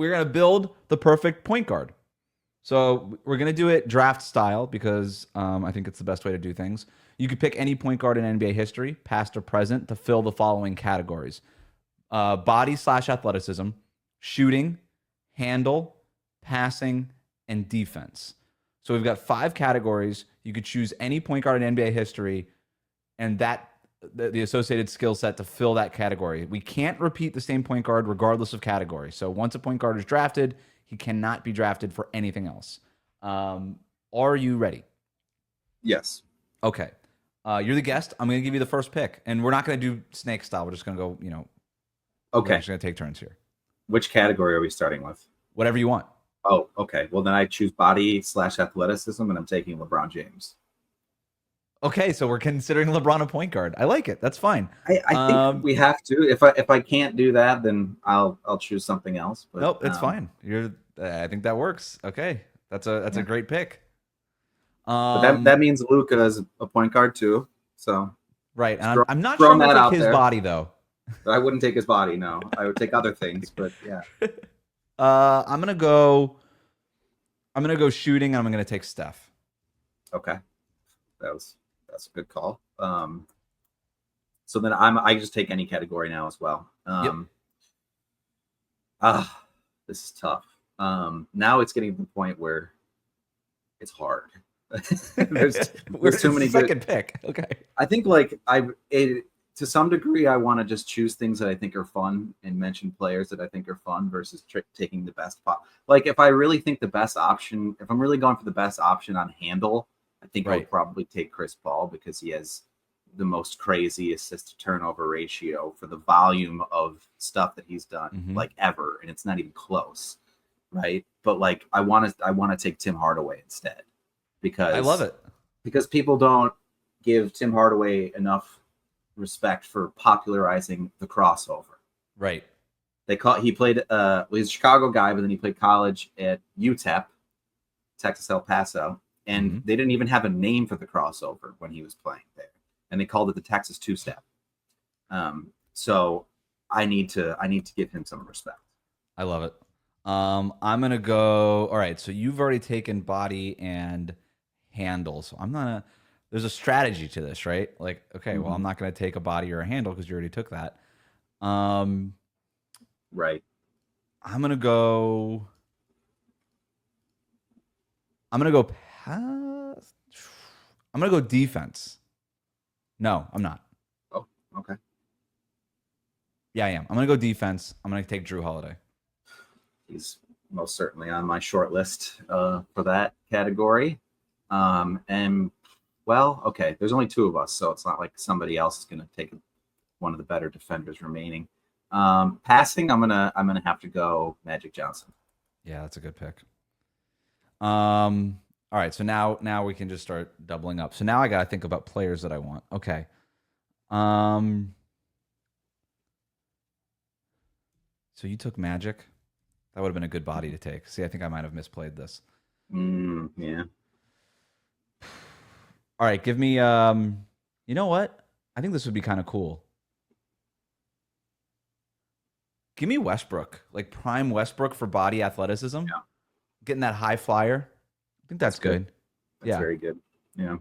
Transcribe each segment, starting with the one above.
we're going to build the perfect point guard. So we're going to do it draft style because I think it's the best way to do things. You could pick any point guard in NBA history, past or present, to fill the following categories: body/athleticism, shooting, handle, passing, and defense. So we've got 5 categories. You could choose any point guard in NBA history, and the associated skill set to fill that category. We can't repeat the same point guard regardless of category. So once a point guard is drafted, he cannot be drafted for anything else. Are you ready? Yes. Okay. You're the guest. I'm going to give you the first pick, and we're not going to do snake style. We're just going to go, Okay. We're just going to take turns here. Which category are we starting with? Whatever you want. Oh, okay. Well, then I choose body/athleticism, and I'm taking LeBron James. Okay, so we're considering LeBron a point guard. I like it. That's fine. I think we have to. If I can't do that, then I'll choose something else. But, nope, it's fine. I think that works. Okay, that's a great pick. But that means Luka is a point guard too. So right, and I'm not sure I'm gonna take his body though. I wouldn't take his body. No, I would take other things. But yeah. I'm gonna go shooting. And I'm gonna take Steph. Okay, that's a good call. So then I just take any category now as well. This is tough. Now it's getting to the point where it's hard. there's too many second pick. Okay. I think to some degree I want to just choose things that I think are fun and mention players that I think are fun versus taking the best like if I really think the best option, if I'm really going for the best option on handle, I think I would probably take Chris Paul because he has the most crazy assist to turnover ratio for the volume of stuff that he's done like ever, and it's not even close, right? But like I want to take Tim Hardaway instead because I love it because people don't give Tim Hardaway enough respect for popularizing the crossover. Right. He played he's a Chicago guy, but then he played college at UTEP, Texas El Paso, and they didn't even have a name for the crossover when he was playing there. And they called it the Texas two-step. So I need to give him some respect. I love it. I'm gonna go. All right, so you've already taken body and handle, so I'm not. There's a strategy to this, right? Like, okay, well, I'm not gonna take a body or a handle because you already took that. Right. I'm gonna go. I'm gonna go defense. No, I'm not. Oh, okay. Yeah, I am. I'm going to go defense. I'm going to take Drew Holiday. He's most certainly on my short list for that category. And, well, okay, there's only 2 of us, so it's not like somebody else is going to take one of the better defenders remaining. Passing, I'm gonna have to go Magic Johnson. Yeah, that's a good pick. All right, so now we can just start doubling up. So now I got to think about players that I want. Okay. So you took Magic. That would have been a good body to take. See, I think I might have misplayed this. Yeah. All right, give me you know what? I think this would be kind of cool. Give me Westbrook, like prime Westbrook for body athleticism. Yeah. Getting that high flyer. I think that's good. That's very good. Yeah.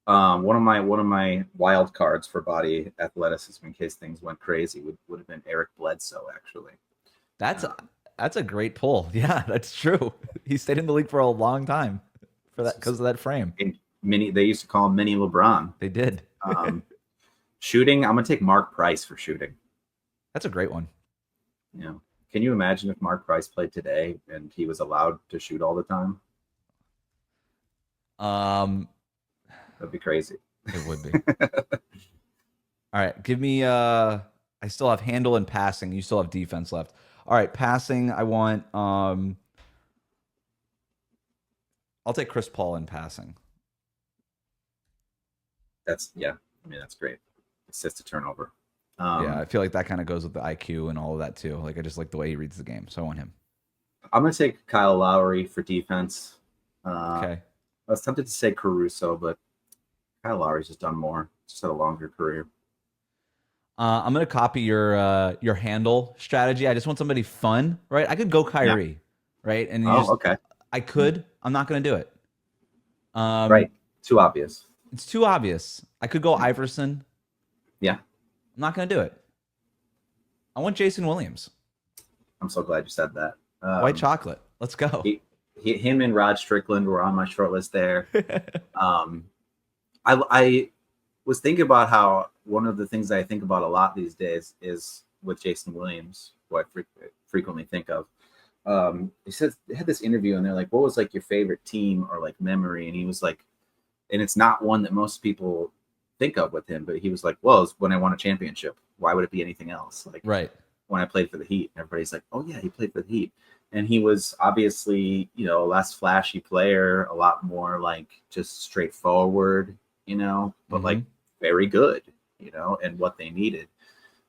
One of my wild cards for body athleticism in case things went crazy would have been Eric Bledsoe, actually. That's a great pull. Yeah, that's true. He stayed in the league for a long time for that because of that frame. They used to call him Mini LeBron. They did. Shooting, I'm gonna take Mark Price for shooting. That's a great one. Yeah. Can you imagine if Mark Price played today and he was allowed to shoot all the time? That'd be crazy. It would be. All right, give me I still have handle and passing. You still have defense left. All right, passing, I want I'll take Chris Paul in passing. That's great. Assist to turnover. Yeah, I feel like that kind of goes with the IQ and all of that too. Like I just like the way he reads the game, so I want him. I'm gonna take Kyle Lowry for defense. Okay. I was tempted to say Caruso, but Kyle Lowry's just done more. Just had a longer career. I'm gonna copy your handle strategy. I just want somebody fun, right? I could go Yeah. Kyrie, right? And you Oh, just, okay. I could. I'm not gonna do it. Right. Um, Too obvious. it's too obvious. I could go Yeah. Iverson. Yeah. I'm not gonna do it. I want Jason Williams. I'm so glad you said that. White chocolate. Let's go. Him and Rod Strickland were on my short list there. I was thinking about how one of the things I think about a lot these days is with Jason Williams, who I frequently think of. He said they had this interview and they're like, "What was like your favorite team or like memory?" And he was like, and it's not one that most people think of with him, but he was like, "Well, it's when I won a championship. Why would it be anything else?" Like Right. when I played for the Heat, and everybody's like, "Oh yeah, he played for the Heat." And he was obviously, a less flashy player, a lot more like just straightforward, but like very good, and what they needed.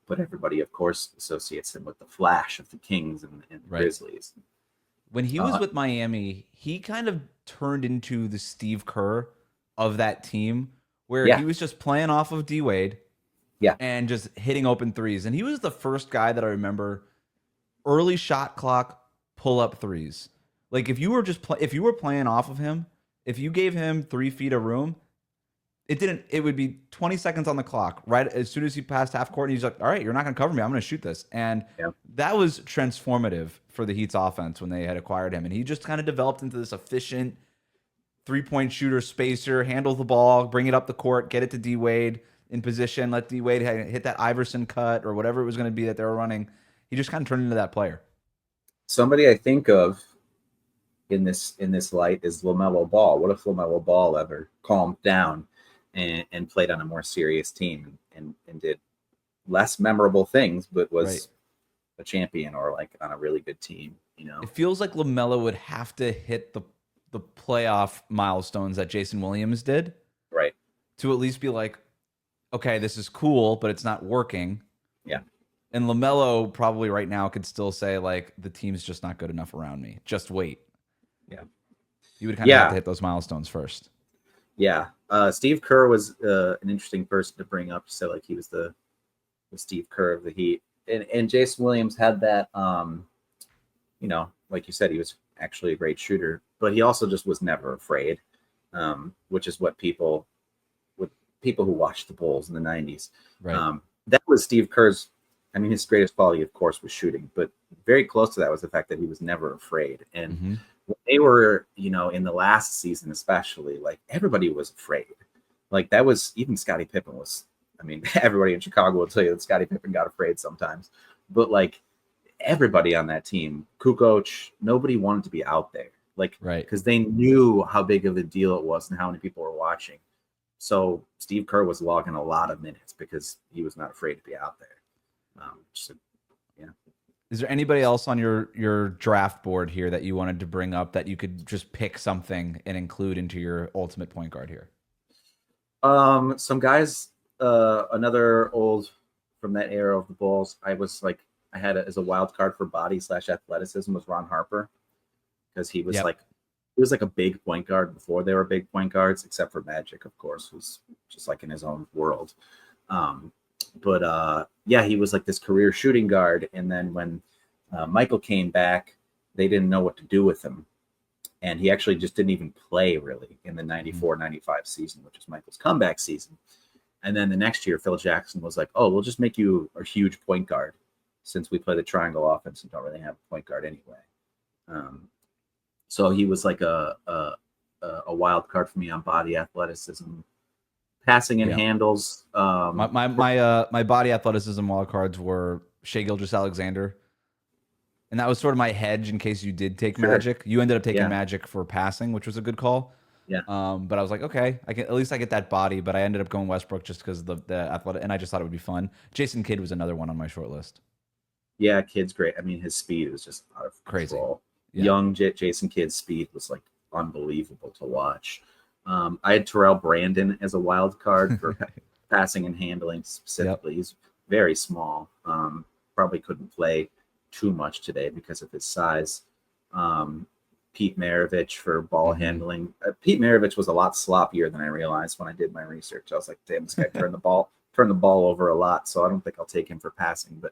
But everybody, of course, associates him with the flash of the Kings and the Right. Grizzlies. When he was with Miami, he kind of turned into the Steve Kerr of that team, where Yeah. he was just playing off of D Wade, Yeah. and just hitting open threes. And he was the first guy that I remember early shot clock pull up threes. Like if you were if you were playing off of him, if you gave him 3 feet of room, it would be 20 seconds on the clock. Right as soon as he passed half court, and he's like, "All right, you're not going to cover me. I'm going to shoot this." And Yeah. that was transformative for the Heat's offense when they had acquired him. And he just kind of developed into this efficient 3-point shooter, spacer, handle the ball, bring it up the court, get it to D Wade in position, let D Wade hit that Iverson cut or whatever it was going to be that they were running. He just kind of turned into that player. Somebody I think of in this light is LaMelo Ball. What if LaMelo Ball ever calmed down and played on a more serious team and did less memorable things, but was a champion or like on a really good team? It feels like LaMelo would have to hit the playoff milestones that Jason Williams did, right? To at least be like, okay, this is cool, but it's not working. Yeah. And LaMelo probably right now could still say like, the team's just not good enough around me. Just wait. Yeah. You would kind of have to hit those milestones first. Yeah. Steve Kerr was an interesting person to bring up to say like he was the Steve Kerr of the Heat. And Jason Williams had that, like you said, he was actually a great shooter, but he also just was never afraid, which is what people who watched the Bulls in the 90s. Right. That was Steve Kerr's, his greatest quality, of course, was shooting, but very close to that was the fact that he was never afraid. And when they were, in the last season, especially, like everybody was afraid. Like that was, even Scottie Pippen was, everybody in Chicago will tell you that Scottie Pippen got afraid sometimes, but like everybody on that team, Kukoc, nobody wanted to be out there. Like, because they knew how big of a deal it was and how many people were watching. So Steve Kerr was logging a lot of minutes because he was not afraid to be out there. Is there anybody else on your draft board here that you wanted to bring up that you could just pick something and include into your ultimate point guard here? Some guys, another old from that era of the Bulls, I had as a wild card for body / athleticism was Ron Harper, because he was like a big point guard before they were big point guards, except for Magic, of course, who's just like in his own world. But he was like this career shooting guard. And then when Michael came back, they didn't know what to do with him. And he actually just didn't even play really in the 94-95 season, which was Michael's comeback season. And then the next year, Phil Jackson was like, "Oh, we'll just make you a huge point guard since we play the triangle offense and don't really have a point guard anyway." So he was like a wild card for me on body, athleticism, passing and handles. My body athleticism wild cards were Shai Gilgeous-Alexander, and that was sort of my hedge in case you did take Magic. You ended up taking Magic for passing, which was a good call. Yeah. But I was like, okay, I get that body, but I ended up going Westbrook just because the athletic, and I just thought it would be fun. Jason Kidd was another one on my short list. Yeah, Kidd's great. His speed was just out of control. Yeah. Young Jason Kidd's speed was like unbelievable to watch. I had Terrell Brandon as a wild card for passing and handling specifically. He's very small. Probably couldn't play too much today because of his size. Pete Maravich for ball handling. Pete Maravich was a lot sloppier than I realized when I did my research. I was like, damn, this guy turned the ball turn the ball over a lot, so I don't think I'll take him for passing. But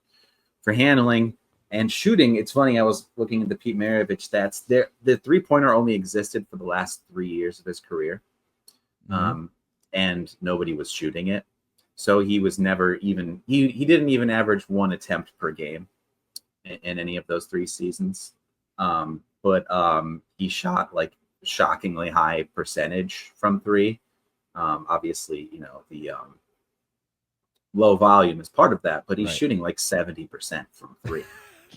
for handling and shooting, it's funny. I was looking at the Pete Maravich stats. There, the 3-pointer only existed for the last 3 years of his career, and nobody was shooting it. So he was never even he didn't even average 1 attempt per game in any of those 3 seasons. But he shot like shockingly high percentage from 3. Obviously, you know, the low volume is part of that, but he's shooting like 70% from 3.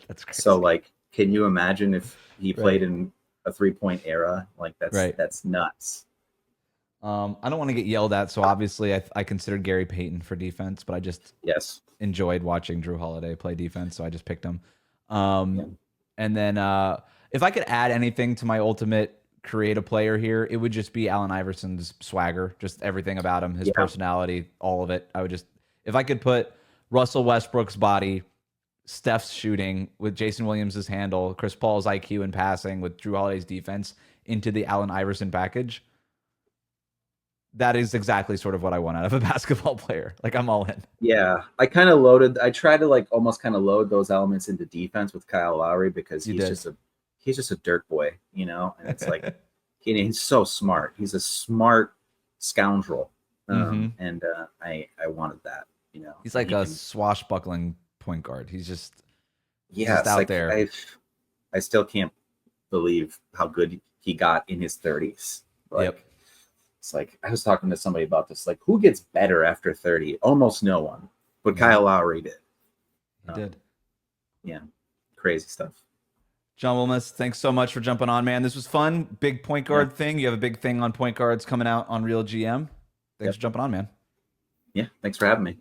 That's crazy. So like, can you imagine if he played in a 3-point era? Like that's nuts. I don't want to get yelled at, so obviously I considered Gary Payton for defense, but I just enjoyed watching Drew Holiday play defense, so I just picked him. And then if I could add anything to my ultimate creative player here, it would just be Allen Iverson's swagger, just everything about him, his personality, all of it. I would just, if I could put Russell Westbrook's body, Steph's shooting with Jason Williams' handle, Chris Paul's IQ and passing with Drew Holiday's defense into the Allen Iverson package, that is exactly sort of what I want out of a basketball player. Like, I'm all in. Yeah, I tried to like almost kind of load those elements into defense with Kyle Lowry because he's just a dirt boy, you know. And it's like he's so smart. He's a smart scoundrel, and I wanted that, you know. He's like a swashbuckling point guard. He's just out like, there. I still can't believe how good he got in his 30s. Like, it's like, I was talking to somebody about this. Like, who gets better after 30? Almost no one. But Kyle Lowry did. He did. Yeah. Crazy stuff. John Wilmus, thanks so much for jumping on, man. This was fun. Big point guard thing. You have a big thing on point guards coming out on RealGM. Thanks for jumping on, man. Yeah. Thanks for having me.